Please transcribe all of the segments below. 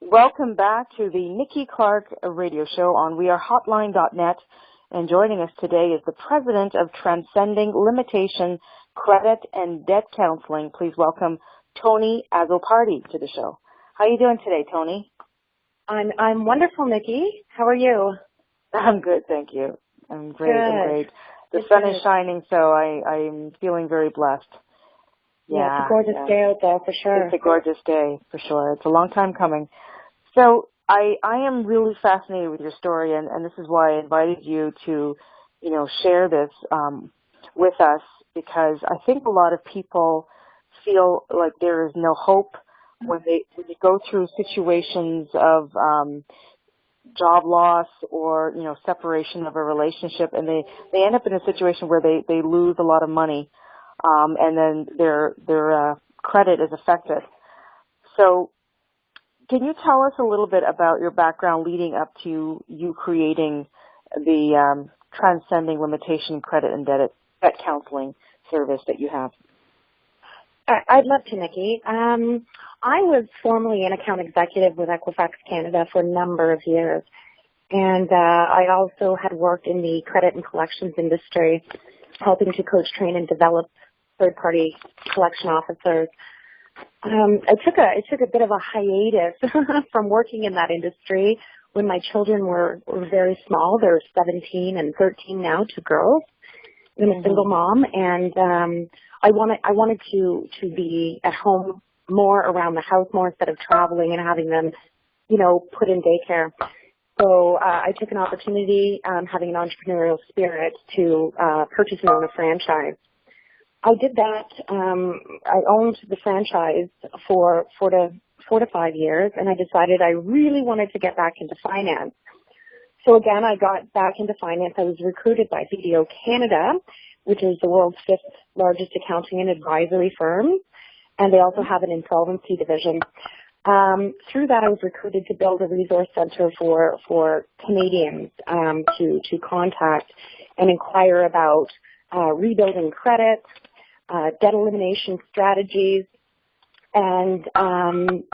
Welcome back to the Nikki Clarke Radio Show on wearehotline.net. And joining us today is the president of Transcending Limitation Credit and Debt Counseling. Please welcome Toni Azzopardi to the show. How are you doing today, Toni? I'm wonderful, Nikki. How are you? I'm good, thank you. I'm great. Good. I'm great. The sun is shining, so I'm feeling very blessed. Yeah, it's a gorgeous day out there for sure. It's a gorgeous day for sure. It's a long time coming. So I am really fascinated with your story, and this is why I invited you to, share this with us, because I think a lot of people feel like there is no hope when they go through situations of job loss or separation of a relationship, and they end up in a situation where they lose a lot of money, and then their credit is affected. So can you tell us a little bit about your background leading up to you creating the Transcending Limitation Credit and Debt Counseling service that you have? I'd love to, Nikki. I was formerly an account executive with Equifax Canada for a number of years, and I also had worked in the credit and collections industry, helping to coach, train, and develop third-party collection officers. I took a bit of a hiatus from working in that industry when my children were very small. They're 17 and 13 now, two girls. I'm a single mom, and I wanted to be at home more, around the house more, instead of traveling and having them, put in daycare. So I took an opportunity, having an entrepreneurial spirit, to purchase and own a franchise. I did that. I owned the franchise for 4 to 5 years, and I decided I really wanted to get back into finance. So again, I got back into finance. I was recruited by BDO Canada, which is the world's 5th largest accounting and advisory firm, and they also have an insolvency division. Through that, I was recruited to build a resource center for Canadians to contact and inquire about rebuilding credit, debt elimination strategies, and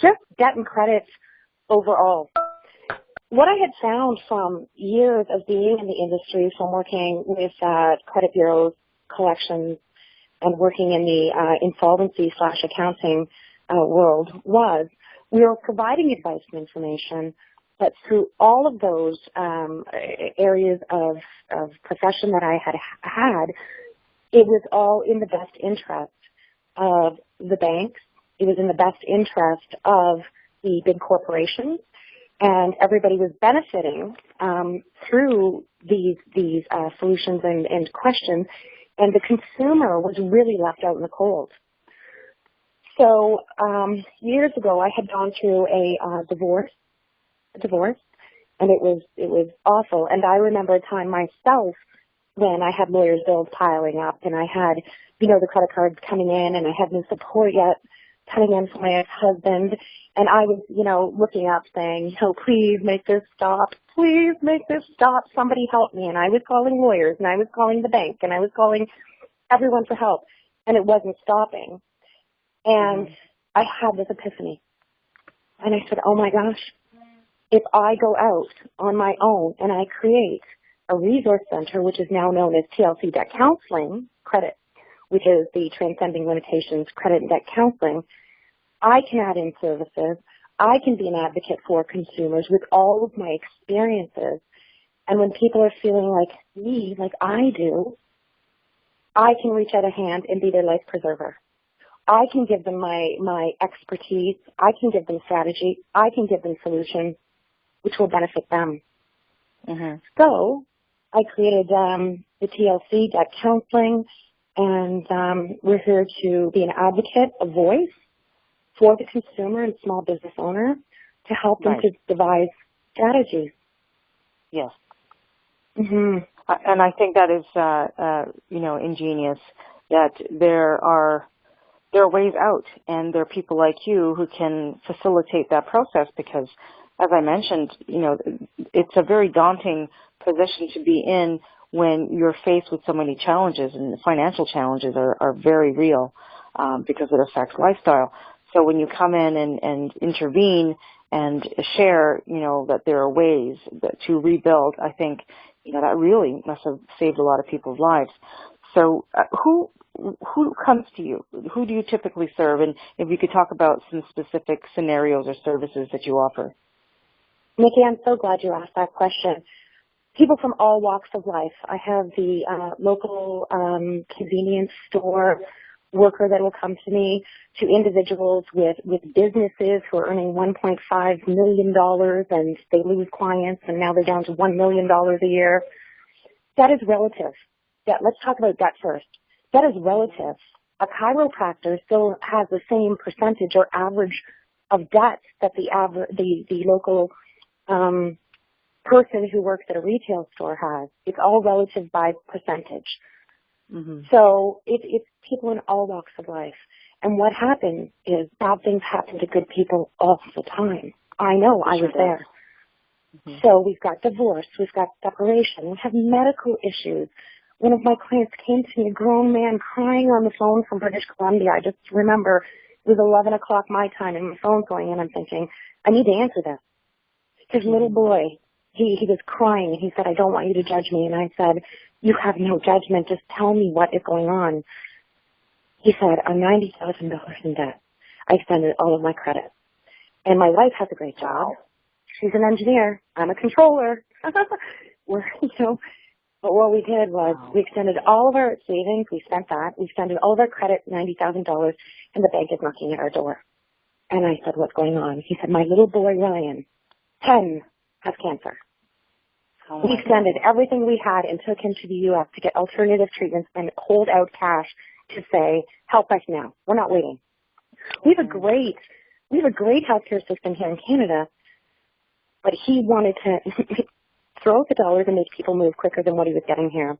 just debt and credit overall. What I had found from years of being in the industry, from working with credit bureaus, collections, and working in the insolvency/accounting world, was we were providing advice and information, but through all of those areas of profession that I had, it was all in the best interest of the banks. It was in the best interest of the big corporations, and everybody was benefiting through these solutions and questions, and the consumer was really left out in the cold. So years ago, I had gone through a divorce, and it was awful. And I remember a time myself when I had lawyers' bills piling up, and I had, the credit cards coming in, and I had no support yet coming in from my ex-husband, and I was, looking up saying, please make this stop. Please make this stop. Somebody help me. And I was calling lawyers, and I was calling the bank, and I was calling everyone for help, and it wasn't stopping. And I had this epiphany, and I said, oh my gosh, if I go out on my own and I create a resource center, which is now known as TLC Debt Counseling Credit, which is the Transcending Limitations Credit and Debt Counseling, I can add in services. I can be an advocate for consumers with all of my experiences. And when people are feeling like me, like I do, I can reach out a hand and be their life preserver. I can give them my expertise. I can give them strategy. I can give them solutions which will benefit them. So I created the TLC Debt Counseling, and we're here to be an advocate, a voice for the consumer and small business owner to help them to devise strategies. Yes. And I think that is, ingenious, that there are ways out, and there are people like you who can facilitate that process, because, as I mentioned, it's a very daunting position to be in when you're faced with so many challenges, and the financial challenges are very real because it affects lifestyle. So when you come in and intervene and share, that there are ways to rebuild, I think, that really must have saved a lot of people's lives. So who comes to you? Who do you typically serve? And if you could talk about some specific scenarios or services that you offer. Nikki, I'm so glad you asked that question. People from all walks of life. I have the local convenience store worker that will come to me, to individuals with businesses who are earning $1.5 million and they lose clients and now they're down to $1 million a year. That is relative. Let's talk about debt first. That is relative. A chiropractor still has the same percentage or average of debt that the local person who works at a retail store has. It's all relative by percentage. Mm-hmm. So it's people in all walks of life. And what happens is bad things happen to good people all the time. I know, I was there. Mm-hmm. So we've got divorce, we've got separation, we have medical issues. One of my clients came to me, a grown man crying on the phone from British Columbia. I just remember it was 11 o'clock my time and my phone's going and I'm thinking, I need to answer this. His little boy, he was crying and he said, I don't want you to judge me. And I said, you have no judgment. Just tell me what is going on. He said, I'm $90,000 in debt. I extended all of my credit. And my wife has a great job. She's an engineer. I'm a controller. But what we did was we extended all of our savings. We spent that. We extended all of our credit, $90,000, and the bank is knocking at our door. And I said, what's going on? He said, my little boy, Ryan, 10, has cancer. We extended everything we had and took him to the U.S. to get alternative treatments and hold out cash to say, help us now. We're not waiting. We have a great healthcare system here in Canada, but he wanted to throw out the dollars and make people move quicker than what he was getting here.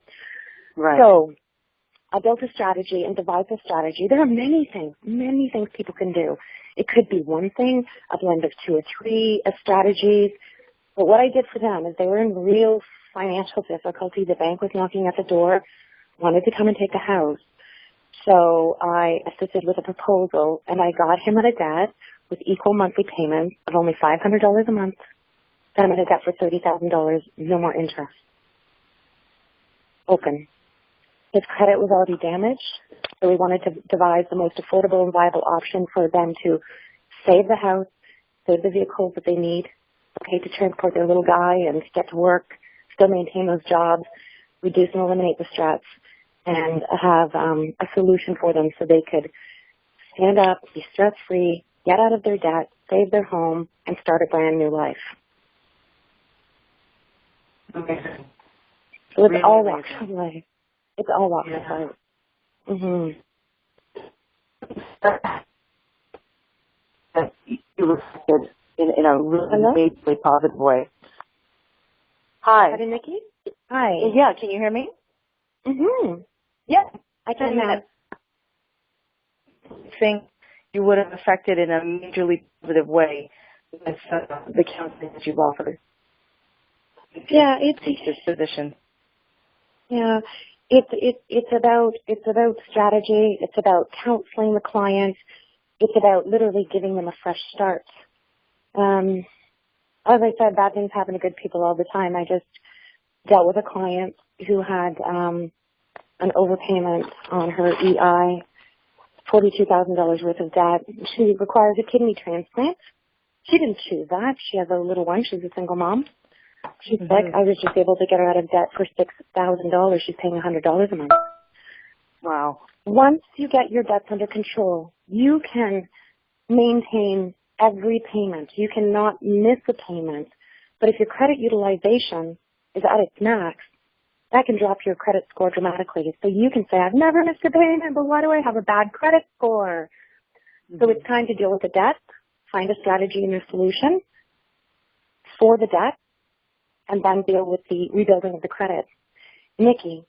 Right. So I built a strategy and devised a strategy. There are many things people can do. It could be one thing, a blend of two or three strategies. But what I did for them is they were in real financial difficulty. The bank was knocking at the door, wanted to come and take the house. So I assisted with a proposal, and I got him out of debt with equal monthly payments of only $500 a month. Got him out of debt for $30,000, no more interest. Open. His credit was already damaged, so we wanted to devise the most affordable and viable option for them to save the house, save the vehicles that they need, okay, to transport their little guy and get to work, still maintain those jobs, reduce and eliminate the stress, and have a solution for them so they could stand up, be stress-free, get out of their debt, save their home, and start a brand new life. Okay. So it's all walks of life. It's all walks of life. Mm-hmm. You reflected in a really positive way. Hi. Hi, Nikki. Hi. Yeah, can you hear me? Mm-hmm. Yeah. I can hear. I think you would have affected in a majorly positive way with the counseling that you've offered. Yeah, it's this position. Yeah, it's about strategy. It's about counseling the client. It's about literally giving them a fresh start. As I said, bad things happen to good people all the time. I just dealt with a client who had an overpayment on her EI, $42,000 worth of debt. She requires a kidney transplant. She didn't choose that. She has a little one. She's a single mom. She's sick. I was just able to get her out of debt for $6,000. She's paying $100 a month. Wow. Once you get your debts under control, you can maintain every payment. You cannot miss a payment. But if your credit utilization is at its max, that can drop your credit score dramatically. So you can say, I've never missed a payment, but why do I have a bad credit score? So it's time to deal with the debt, find a strategy and a solution for the debt, and then deal with the rebuilding of the credit. Nikki,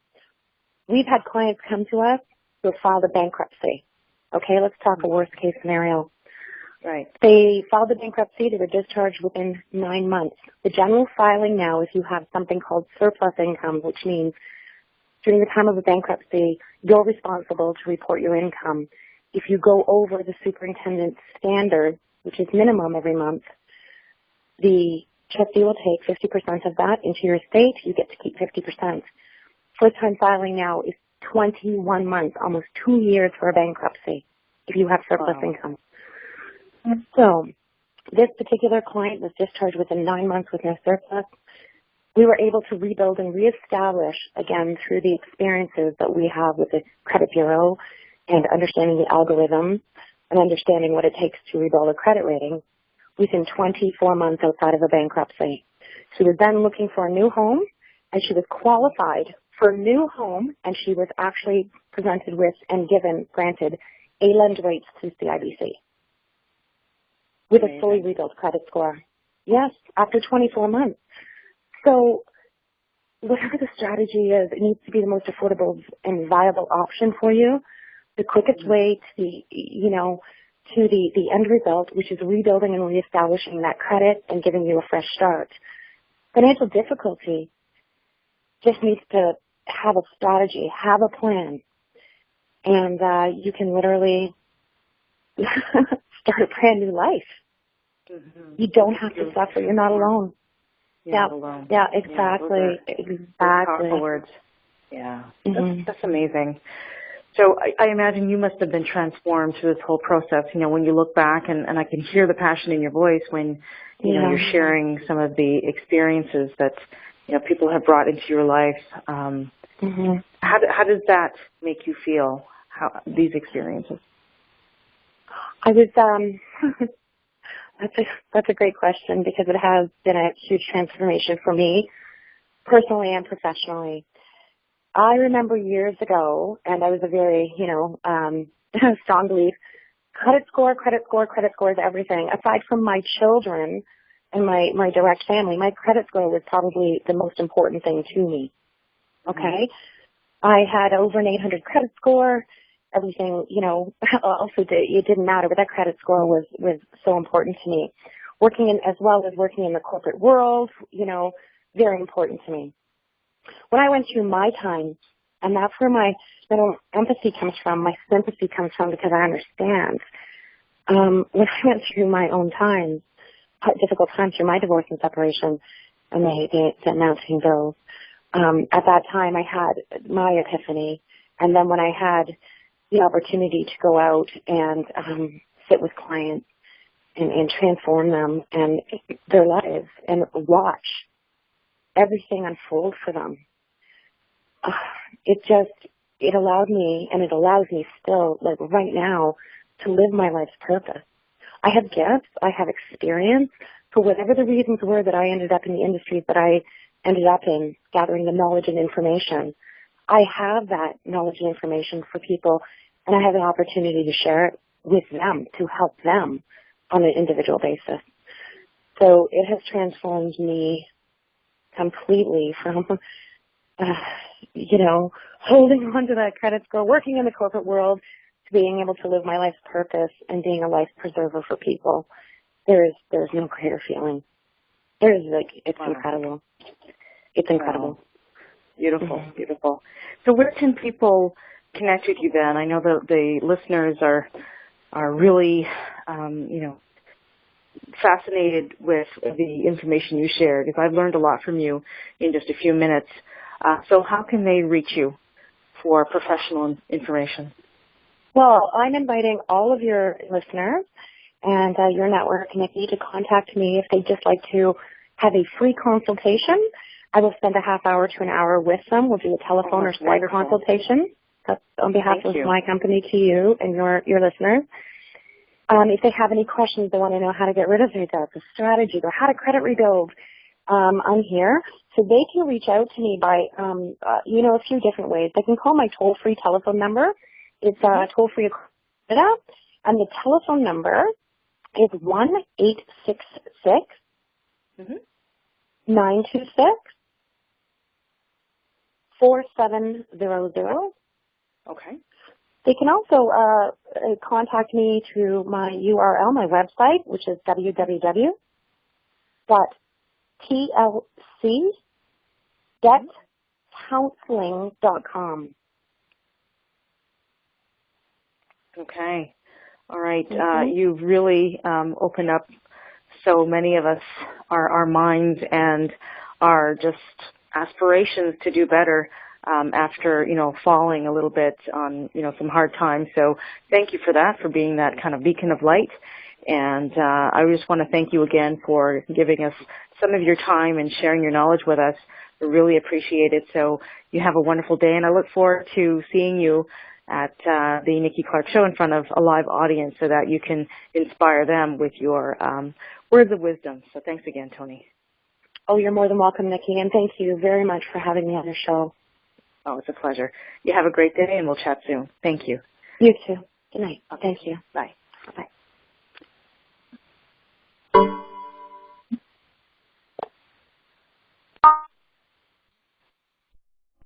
we've had clients come to us who have filed a bankruptcy. Okay, let's talk a worst case scenario. Right. They filed the bankruptcy. They were discharged within 9 months. The general filing now is you have something called surplus income, which means during the time of a bankruptcy, you're responsible to report your income. If you go over the superintendent's standard, which is minimum every month, The trustee will take 50% of that into your estate. You get to keep 50%. First-time filing now is 21 months, almost 2 years for a bankruptcy if you have surplus income. So this particular client was discharged within 9 months with no surplus. We were able to rebuild and reestablish, again, through the experiences that we have with the credit bureau and understanding the algorithm and understanding what it takes to rebuild a credit rating within 24 months outside of a bankruptcy. She was then looking for a new home, and she was qualified for a new home, and she was actually presented with and granted A-lend rates through CIBC with a fully rebuilt credit score. Yes, after 24 months. So whatever the strategy is, it needs to be the most affordable and viable option for you. The quickest way to the end result, which is rebuilding and reestablishing that credit and giving you a fresh start. Financial difficulty just needs to have a strategy, have a plan, and you can literally start a brand new life. Mm-hmm. You don't have to suffer. You're not alone. You're not alone. Yeah, exactly. Yeah, exactly. Powerful words. Yeah, that's amazing. So I imagine you must have been transformed through this whole process. You know, when you look back, and I can hear the passion in your voice when you know you're sharing some of the experiences that people have brought into your life. How does that make you feel? How these experiences? I was. That's a great question because it has been a huge transformation for me, personally and professionally. I remember years ago, and I was a very, strong belief, credit score is everything. Aside from my children and my direct family, my credit score was probably the most important thing to me. Okay? I had over an 800 credit score. Everything, also it didn't matter, but that credit score was so important to me. Working in the corporate world, very important to me. When I went through my time, and that's where my empathy comes from, my sympathy comes from, because I understand. When I went through my own times, difficult times through my divorce and separation, and the announcing bills, at that time I had my epiphany, and then when I had the opportunity to go out and sit with clients and transform them and their lives and watch everything unfold for them. It allowed me, and it allows me still, like right now, to live my life's purpose. I have gifts, I have experience, for whatever the reasons were that I ended up in the industries that I ended up in, gathering the knowledge and information. I have that knowledge and information for people, and I have an opportunity to share it with them, to help them on an individual basis. So it has transformed me completely from, holding on to that credit score, working in the corporate world, to being able to live my life's purpose and being a life preserver for people. There's no greater feeling. It's incredible. It's incredible. Wow. Beautiful, beautiful. So where can people connect with you then? I know the listeners are really, fascinated with the information you shared, because I've learned a lot from you in just a few minutes. So how can they reach you for professional information? Well, I'm inviting all of your listeners and your network, Nikki, to contact me if they'd just like to have a free consultation. I will spend a half hour to an hour with them. We'll do a telephone or Skype consultation. That's on behalf of my company to you and your listeners. If they have any questions, they want to know how to get rid of their debt, the strategy, or how to credit rebuild, I'm here. So they can reach out to me by, a few different ways. They can call my toll-free telephone number. It's toll-free Canada, and the telephone number is 1-866-926-4700. Okay. They can also contact me through my URL, my website, which is www.tlcdebtcounseling.com. Okay. All right. You've really opened up so many of us our minds and our just aspirations to do better after, falling a little bit on, some hard times. So thank you for that, for being that kind of beacon of light. And I just want to thank you again for giving us some of your time and sharing your knowledge with us. We really appreciate it. So you have a wonderful day, and I look forward to seeing you at the Nikki Clarke Show in front of a live audience so that you can inspire them with your words of wisdom. So thanks again, Toni. Oh, you're more than welcome, Nikki, and thank you very much for having me on the show. Oh, it's a pleasure. You have a great day, and we'll chat soon. Thank you. You too. Good night. Okay. Thank you. Bye. Bye.